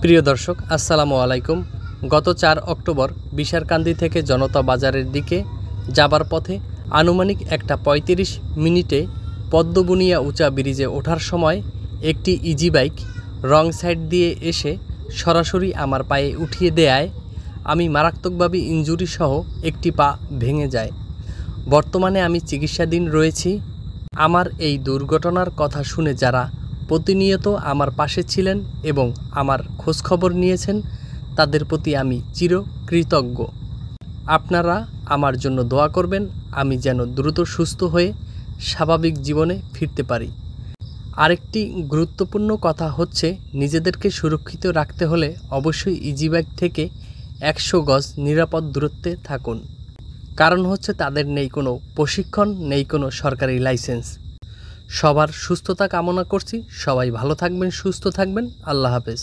প্রিয় দর্শক আসসালামু আলাইকুম। গত 4 অক্টোবর বিশারকান্দি থেকে জনতা বাজারের দিকে যাবার পথে আনুমানিক 1:35 মিনিটে পদ্মবুনিয়া উঁচা ব্রিজে ওঠার সময় একটি ইজি বাইক রং সাইড দিয়ে এসে সরাসরি আমার পায়ে উঠিয়ে দেয়ায় আমি মারাত্মকভাবে ইনজুরি সহ একটি পা ভেঙে যায়। বর্তমানে আমি চিকিৎসাধীন রয়েছি। আমার এই দুর্ঘটনার কথা শুনে যারা প্রতিনিয়ত আমার পাশে ছিলেন এবং আমার খোঁজখবর নিয়েছেন তাদের প্রতি আমি চিরকৃতজ্ঞ। আপনারা আমার জন্য দোয়া করবেন আমি যেন দ্রুত সুস্থ হয়ে স্বাভাবিক জীবনে ফিরতে পারি। আরেকটি গুরুত্বপূর্ণ কথা হচ্ছে নিজেদেরকে সুরক্ষিত রাখতে হলে অবশ্যই ইজি বাইক থেকে 100 গজ নিরাপদ দূরত্বে থাকুন। কারণ হচ্ছে তাদের নেই কোনো প্রশিক্ষণ, নেই কোনো সরকারি লাইসেন্স। সবার সুস্থতা কামনা করছি। সবাই ভালো থাকবেন, সুস্থ থাকবেন। আল্লাহ হাফেজ।